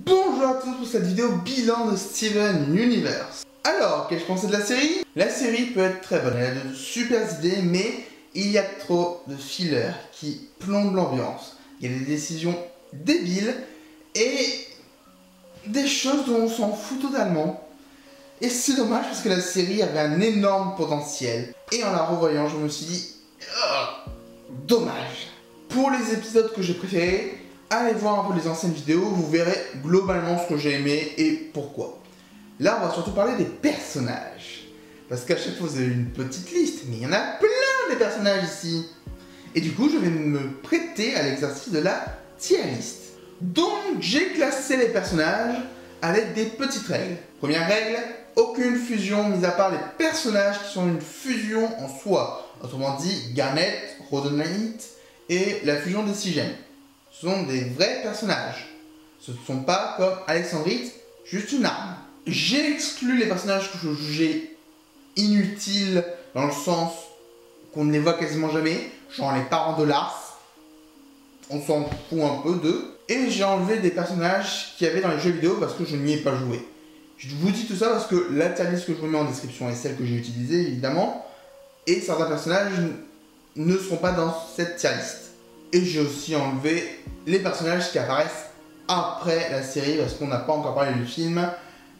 Bonjour à tous pour cette vidéo bilan de Steven Universe. Alors, qu'ai-je pensé de la série? La série peut être très bonne, elle a de super idées, mais il y a trop de fillers qui plombent l'ambiance. Il y a des décisions débiles et des choses dont on s'en fout totalement. Et c'est dommage parce que la série avait un énorme potentiel. Et en la revoyant, je me suis dit, dommage. Pour les épisodes que j'ai préférés, allez voir un peu les anciennes vidéos, vous verrez globalement ce que j'ai aimé et pourquoi. Là, on va surtout parler des personnages. Parce qu'à chaque fois, vous avez une petite liste, mais il y en a plein des personnages ici. Et du coup, je vais me prêter à l'exercice de la tier list. Donc, j'ai classé les personnages à l'aide des petites règles. Première règle, aucune fusion, mis à part les personnages qui sont une fusion en soi. Autrement dit, Garnet, Rhodonite et la fusion des 6 gemmes. Ce sont des vrais personnages. Ce ne sont pas comme Alexandrite, juste une arme. J'ai exclu les personnages que je jugeais inutiles dans le sens qu'on ne les voit quasiment jamais, genre les parents de Lars. On s'en fout un peu d'eux. Et j'ai enlevé des personnages qu'il y avait dans les jeux vidéo parce que je n'y ai pas joué. Je vous dis tout ça parce que la tier list que je vous mets en description est celle que j'ai utilisée évidemment. Et certains personnages ne seront pas dans cette tier list. Et j'ai aussi enlevé les personnages qui apparaissent après la série parce qu'on n'a pas encore parlé du film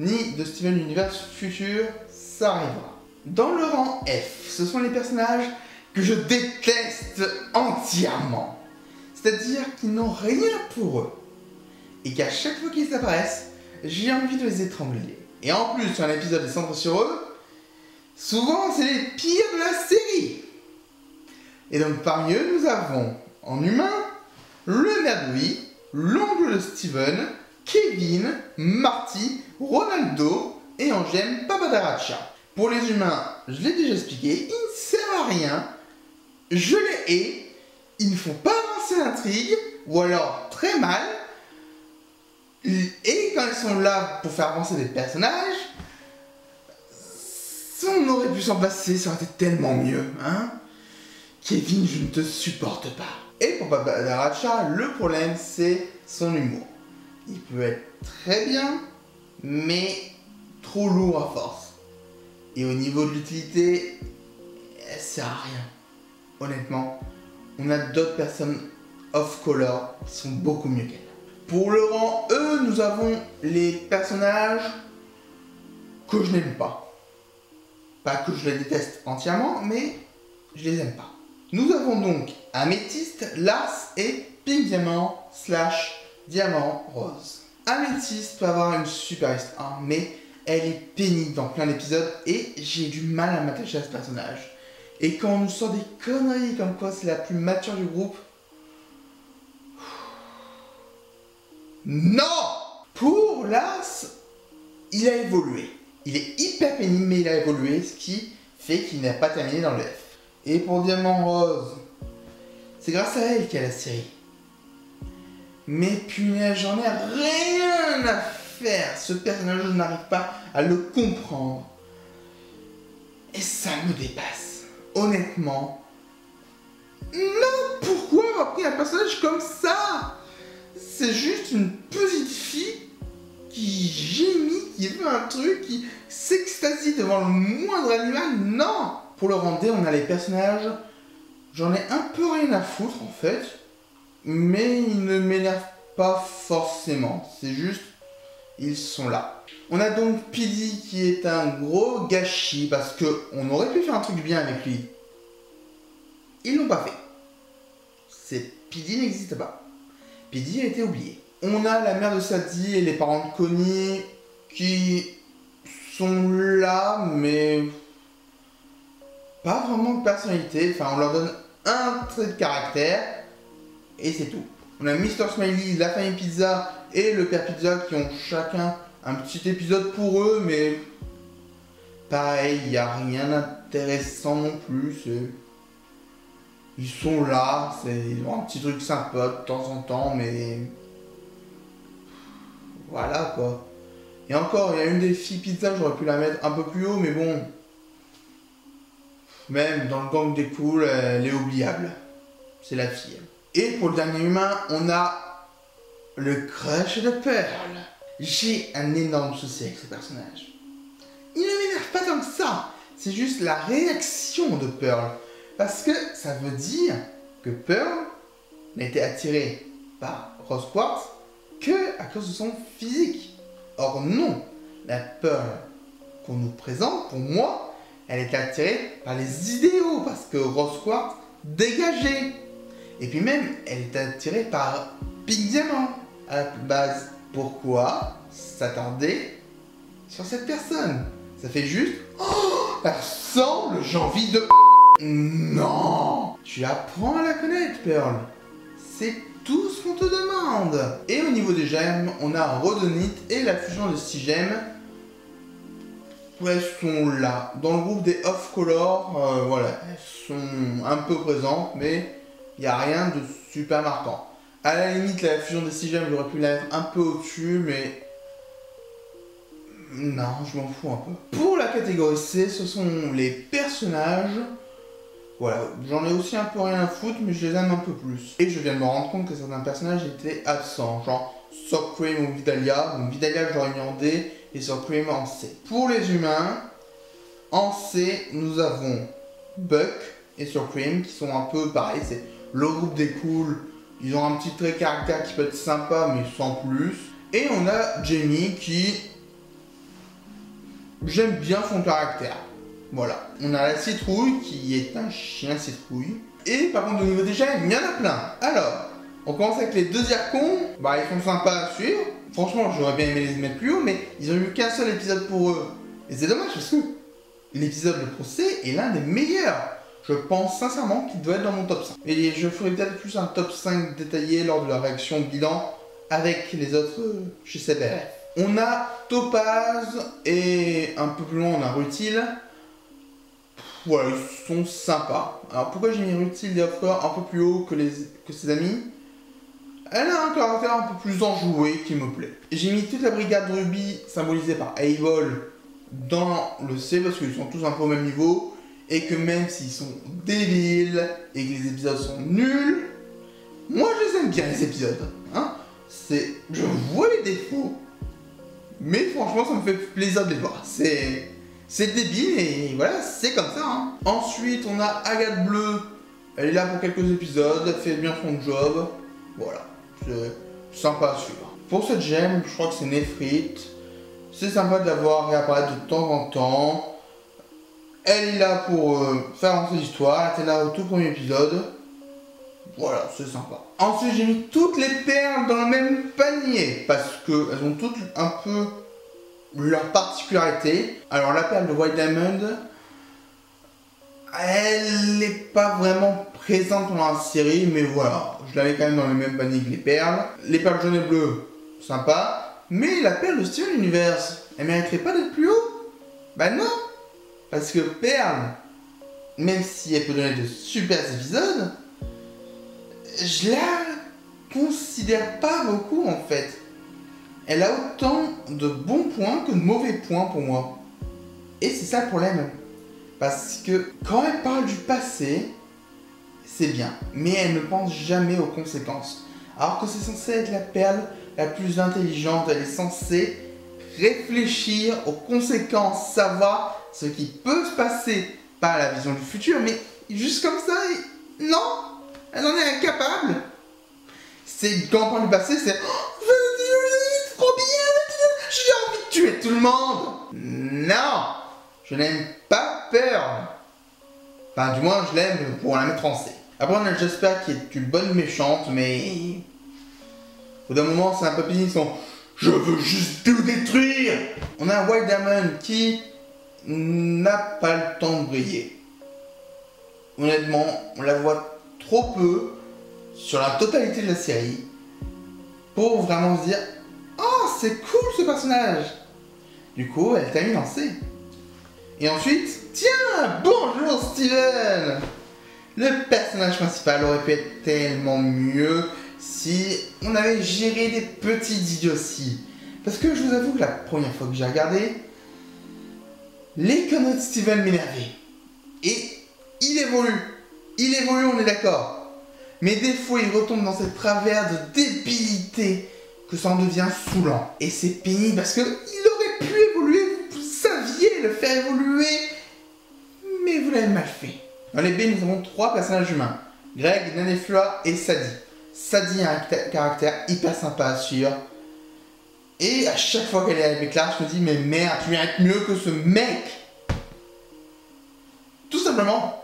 ni de Steven Universe futur, ça arrivera. Dans le rang F, ce sont les personnages que je déteste entièrement. C'est-à-dire qu'ils n'ont rien pour eux. Et qu'à chaque fois qu'ils apparaissent, j'ai envie de les étrangler. Et en plus, sur un épisode est centré sur eux, souvent c'est les pires de la série. Et donc parmi eux, nous avons en humain, le Nerdouille, l'oncle de Steven, Kevin, Marty, Ronaldo et en gemme Papadaracha. Pour les humains, je l'ai déjà expliqué, ils ne servent à rien, je les hais, ils ne font pas avancer l'intrigue, ou alors très mal, et quand ils sont là pour faire avancer des personnages, si on aurait pu s'en passer, ça aurait été tellement mieux, hein. Kevin, je ne te supporte pas. Et pour Papadaracha, le problème c'est son humour. Il peut être très bien, mais trop lourd à force. Et au niveau de l'utilité, elle sert à rien. Honnêtement, on a d'autres personnes off-color qui sont beaucoup mieux qu'elle. Pour le rang E, nous avons les personnages que je n'aime pas. Pas que je les déteste entièrement, mais je les aime pas. Nous avons donc Améthyste, Lars et Pink Diamant / Diamant Rose. Améthyste peut avoir une super histoire, mais elle est pénible dans plein d'épisodes et j'ai du mal à m'attacher à ce personnage. Et quand on nous sort des conneries comme quoi c'est la plus mature du groupe... Non! Pour Lars, il a évolué. Il est hyper pénible, mais il a évolué, ce qui fait qu'il n'a pas terminé dans le F. Et pour Diamant Rose, c'est grâce à elle qu'il y a la série. Mais punaise, j'en ai rien à faire. Ce personnage, je n'arrive pas à le comprendre. Et ça me dépasse. Honnêtement. Non, pourquoi avoir pris un personnage comme ça? C'est juste une petite fille qui gémit, qui veut un truc, qui s'extasie devant le moindre animal. Non! Pour le rang D, on a les personnages. J'en ai un peu rien à foutre en fait. Mais ils ne m'énervent pas forcément. C'est juste, ils sont là. On a donc Pidi qui est un gros gâchis parce qu'on aurait pu faire un truc bien avec lui. Ils l'ont pas fait. Pidi n'existe pas. Pidi a été oublié. On a la mère de Sadie et les parents de Connie qui sont là, mais pas vraiment de personnalité. Enfin, on leur donne un trait de caractère et c'est tout. On a Mr. Smiley, la famille Pizza et le père Pizza qui ont chacun un petit épisode pour eux, mais pareil, il n'y a rien d'intéressant non plus. Ils sont là, ils ont un petit truc sympa de temps en temps, mais voilà quoi. Et encore, il y a une des filles Pizza, j'aurais pu la mettre un peu plus haut, mais bon, même dans le gang des cools, elle est oubliable. C'est la fille. Et pour le dernier humain, on a le crush de Pearl. J'ai un énorme souci avec ce personnage. Il ne m'énerve pas tant que ça. C'est juste la réaction de Pearl. Parce que ça veut dire que Pearl n'a été attirée par Rose Quartz que à cause de son physique. Or non, la Pearl qu'on nous présente, pour moi, elle est attirée par les idéaux. Parce que Rose Quartz dégageait. Et puis même, elle est attirée par Pink Diamant à la base. Pourquoi s'attarder sur cette personne? Ça fait juste... Oh, elle ressemble, j'ai envie de... Non. Tu apprends à la connaître, Pearl. C'est tout ce qu'on te demande. Et au niveau des gemmes, on a Rhodonite et la fusion de 6 gemmes. Elles sont là. Dans le groupe des off-color, voilà. Elles sont un peu présentes, mais il n'y a rien de super marquant. À la limite, la fusion des 6 gemmes, j'aurais pu la mettre un peu au-dessus, mais... Non, je m'en fous un peu. Pour la catégorie C, ce sont les personnages. Voilà, j'en ai aussi un peu rien à foutre, mais je les aime un peu plus. Et je viens de me rendre compte que certains personnages étaient absents, genre Sour Cream ou Vidalia. Donc Vidalia, j'aurais mis en D et Sour Cream en C. Pour les humains, en C, nous avons Buck et Sour Cream qui sont un peu pareil, c'est le groupe des cools. Ils ont un petit trait caractère qui peut être sympa, mais sans plus. Et on a Jamie qui... J'aime bien son caractère. Voilà. On a la citrouille qui est un chien citrouille. Et par contre au niveau des gemmes, il y en a plein. Alors, on commence avec les deux Zircons. Bah ils sont sympas à suivre. Franchement, j'aurais bien aimé les mettre plus haut, mais ils ont eu qu'un seul épisode pour eux. Et c'est dommage parce que l'épisode de procès est l'un des meilleurs. Je pense sincèrement qu'il doit être dans mon top 5. Et je ferai peut-être plus un top 5 détaillé lors de la réaction bilan avec les autres chez CBR. On a Topaz et un peu plus loin on a Rutil. Voilà, ils sont sympas. Alors pourquoi j'ai mis Rutil des Offers un peu plus haut que ses amis? Elle a un caractère un peu plus enjoué qui me plaît. J'ai mis toute la brigade Ruby symbolisée par Eivol dans le C parce qu'ils sont tous un peu au même niveau. Et que même s'ils sont débiles et que les épisodes sont nuls, moi je les aime bien les épisodes. Hein, je vois les défauts, mais franchement ça me fait plaisir de les voir. C'est débile et voilà, c'est comme ça. Hein. Ensuite on a Agathe Bleue. Elle est là pour quelques épisodes, elle fait bien son job. Voilà, c'est sympa à suivre. Pour cette gemme, je crois que c'est Néphrite. C'est sympa de la voir réapparaître de temps en temps. Elle est là pour faire avancer l'histoire, elle était là au tout premier épisode. Voilà, c'est sympa. Ensuite, j'ai mis toutes les perles dans le même panier, parce qu'elles ont toutes un peu leur particularité. Alors la perle de White Diamond, elle n'est pas vraiment présente dans la série, mais voilà, je l'avais quand même dans le même panier que les perles. Les perles jaunes et bleues, sympa. Mais la perle de Steven Universe, elle mériterait pas d'être plus haut? Bah non. Parce que Pearl, même si elle peut donner de super épisodes, je la considère pas beaucoup en fait. Elle a autant de bons points que de mauvais points pour moi. Et c'est ça le problème. Parce que quand elle parle du passé, c'est bien. Mais elle ne pense jamais aux conséquences. Alors que c'est censé être la perle la plus intelligente. Elle est censée réfléchir aux conséquences, savoir ce qui peut se passer par la vision du futur, mais juste comme ça, non, elle en est incapable. C'est quand on parle du passé, c'est oh, trop bien, j'ai envie de tuer tout le monde. Non, je n'aime pas Pearl. Enfin, du moins, je l'aime pour la mettre en C. Après, on a Jasper qui est une bonne méchante, mais au d'un moment, c'est un peu pénible. Je veux juste tout détruire. On a un White Diamond qui n'a pas le temps de briller. Honnêtement, on la voit trop peu sur la totalité de la série pour vraiment se dire oh c'est cool ce personnage. Du coup elle termine en C. Et ensuite, tiens, bonjour Steven. Le personnage principal aurait pu être tellement mieux si on avait géré des petites idioties. Parce que je vous avoue que la première fois que j'ai regardé, les conneries de Steven m'énervaient. Et il évolue, on est d'accord. Mais des fois, il retombe dans cette travers de débilité que ça en devient saoulant. Et c'est pénible parce que il aurait pu évoluer, vous saviez le faire évoluer, mais vous l'avez mal fait. Dans les B, nous avons 3 personnages humains. Greg, Naneflora et Sadie. Sadie a un caractère hyper sympa à suivre. Et à chaque fois qu'elle est avec Clark, je me dis, mais merde, tu viens être mieux que ce mec. Tout simplement,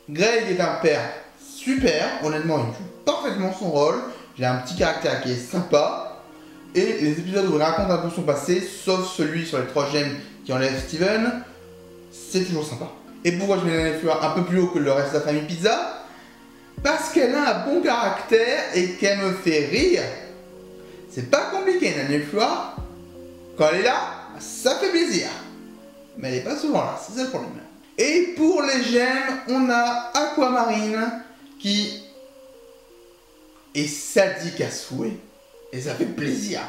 Greg est un père super, honnêtement, il joue parfaitement son rôle. Il a un petit caractère qui est sympa. Et les épisodes où il raconte un peu son passé, sauf celui sur les 3 gemmes qui enlèvent Steven, c'est toujours sympa. Et pourquoi je mets Naneflora un peu plus haut que le reste de la famille Pizza? Parce qu'elle a un bon caractère et qu'elle me fait rire. C'est pas compliqué, Naneflora. Quand elle est là, ça fait plaisir. Mais elle est pas souvent là, c'est ça le problème. Et pour les gemmes, on a Aquamarine qui est sadique à souhait. Et ça fait plaisir.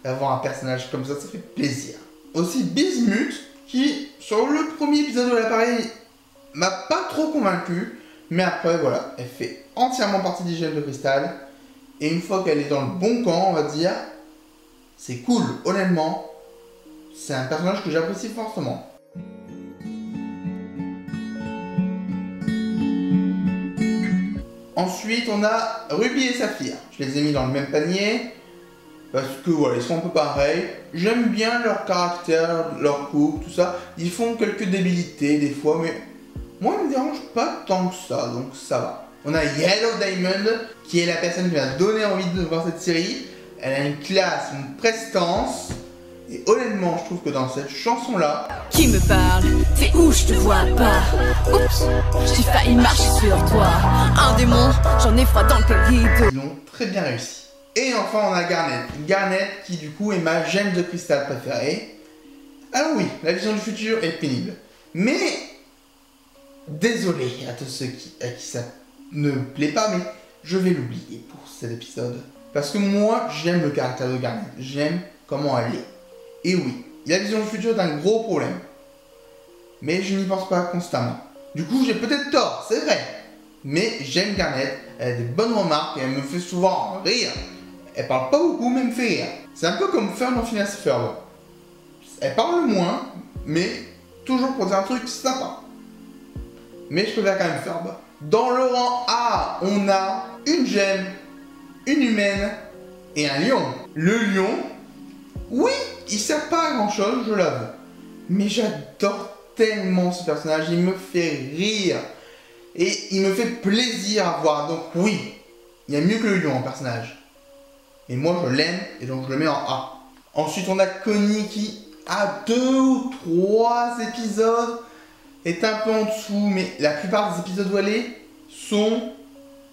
D'avoir un personnage comme ça fait plaisir. Aussi Bismuth qui, sur le premier épisode de l'appareil, m'a pas trop convaincu. Mais après, voilà, elle fait entièrement partie des gemmes de cristal. Et une fois qu'elle est dans le bon camp, on va dire, c'est cool, honnêtement. C'est un personnage que j'apprécie fortement. Ensuite, on a Ruby et Saphir. Je les ai mis dans le même panier. Parce que voilà, ils sont un peu pareils. J'aime bien leur caractère, leur couple, tout ça. Ils font quelques débilités des fois, mais moi, ils me dérangent pas tant que ça, donc ça va. On a Yellow Diamond, qui est la personne qui m'a donné envie de voir cette série. Elle a une classe, une prestance. Et honnêtement, je trouve que dans cette chanson-là... Qui me parle? C'est où je te vois pas? Oups, j'ai failli marcher sur toi. Un démon, j'en ai froid dans le péridot. Ils l'ont très bien réussi. Et enfin, on a Garnet. Garnet, qui du coup est ma gemme de cristal préférée. Alors oui, la vision du futur est pénible. Mais... désolé à tous ceux à qui ça ne plaît pas, mais je vais l'oublier pour cet épisode. Parce que moi, j'aime le caractère de Garnet. J'aime comment elle est. Et oui, la vision du futur est un gros problème. Mais je n'y pense pas constamment. Du coup, j'ai peut-être tort, c'est vrai. Mais j'aime Garnet, elle a des bonnes remarques et elle me fait souvent rire. Elle parle pas beaucoup, mais elle me fait rire. C'est un peu comme Fern dans Phineas et Ferb. Elle parle moins, mais toujours pour dire un truc sympa. Mais je préfère quand même Ferb. Dans le rang A, on a une gemme, une humaine et un lion. Le lion, oui, il sert pas à grand chose, je l'avoue. Mais j'adore tellement ce personnage, il me fait rire. Et il me fait plaisir à voir. Donc oui, il y a mieux que le lion en personnage. Et moi je l'aime et donc je le mets en A. Ensuite on a Connie qui, à 2 ou 3 épisodes, est un peu en dessous. Mais la plupart des épisodes où elle est sont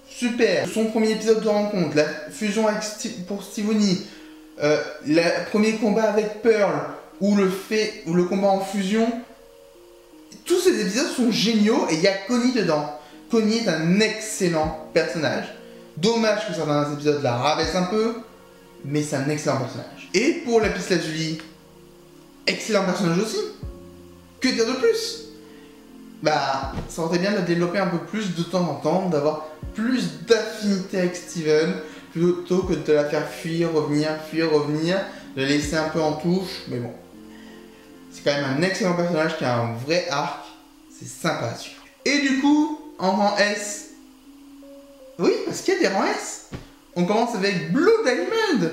super. Son premier épisode de rencontre, la fusion avec pour Stephanie, le premier combat avec Pearl, ou le combat en fusion, tous ces épisodes sont géniaux et il y a Connie dedans. Connie est un excellent personnage. Dommage que certains épisodes la rabaissent un peu, mais c'est un excellent personnage. Et pour Lapis Lazuli, excellent personnage aussi. Que dire de plus? Bah, ça aurait bien de développer un peu plus de temps en temps, d'avoir plus d'affinité avec Steven, plutôt que de la faire fuir, revenir, de la laisser un peu en touche, mais bon. C'est quand même un excellent personnage qui a un vrai arc, c'est sympa à suivre. Et du coup, en rang S, oui, parce qu'il y a des rangs S, on commence avec Blue Diamond,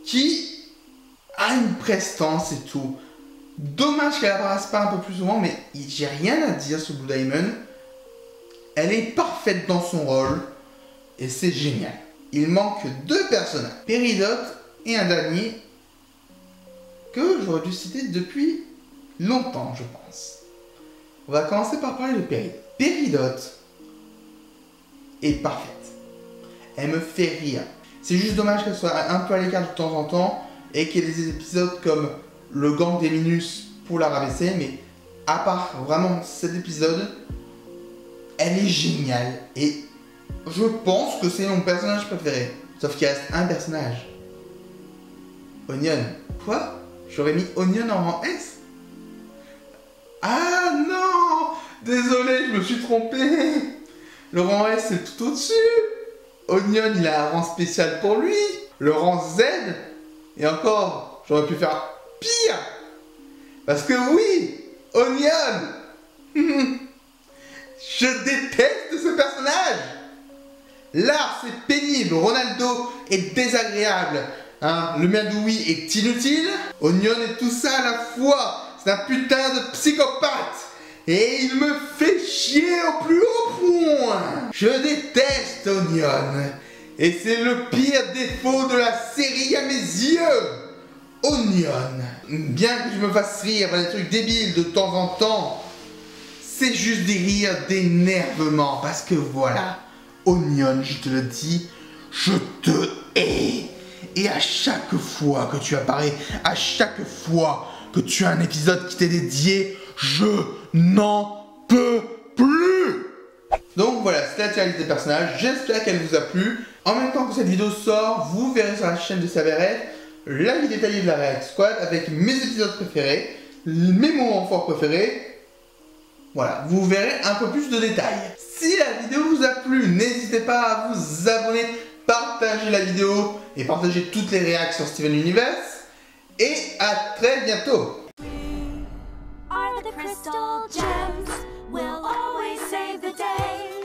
qui a une prestance et tout. Dommage qu'elle apparaisse pas un peu plus souvent, mais j'ai rien à dire sur Blue Diamond. Elle est parfaite dans son rôle, et c'est génial. Il manque 2 personnages, Péridot et un dernier que j'aurais dû citer depuis longtemps, je pense. On va commencer par parler de Péridot. Péridot est parfaite. Elle me fait rire. C'est juste dommage qu'elle soit un peu à l'écart de temps en temps et qu'il y ait des épisodes comme le gang des Minus pour la rabaisser, mais à part vraiment cet épisode, elle est géniale et je pense que c'est mon personnage préféré. Sauf qu'il reste un personnage. Onion. Quoi? J'aurais mis Onion en rang S? Ah non! Désolé, je me suis trompé. Le rang S c'est tout au-dessus. Onion, il a un rang spécial pour lui. le rang Z. Et encore, j'aurais pu faire pire. Parce que oui, Onion, je déteste ce personnage. L'art, c'est pénible. Ronaldo est désagréable. Hein, le Meadoui est inutile. Onion est tout ça à la fois. C'est un putain de psychopathe. Et il me fait chier au plus haut point. Je déteste Onion. Et c'est le pire défaut de la série à mes yeux. Onion. Bien que je me fasse rire par des trucs débiles de temps en temps, c'est juste des rires d'énervement. Parce que voilà, Onion, je te le dis, je te hais. Et à chaque fois que tu apparais, à chaque fois que tu as un épisode qui t'est dédié, je n'en peux plus. Donc voilà, c'était la tier list des personnages. J'espère qu'elle vous a plu. En même temps que cette vidéo sort, vous verrez sur la chaîne de Saverette la vie détaillée de la React Squad avec mes épisodes préférés, mes moments forts préférés. Voilà, vous verrez un peu plus de détails. Si la vidéo vous a plu, n'hésitez pas à vous abonner, partager la vidéo et partager toutes les réactions sur Steven Universe. Et à très bientôt. Are the crystal gems will always save the day.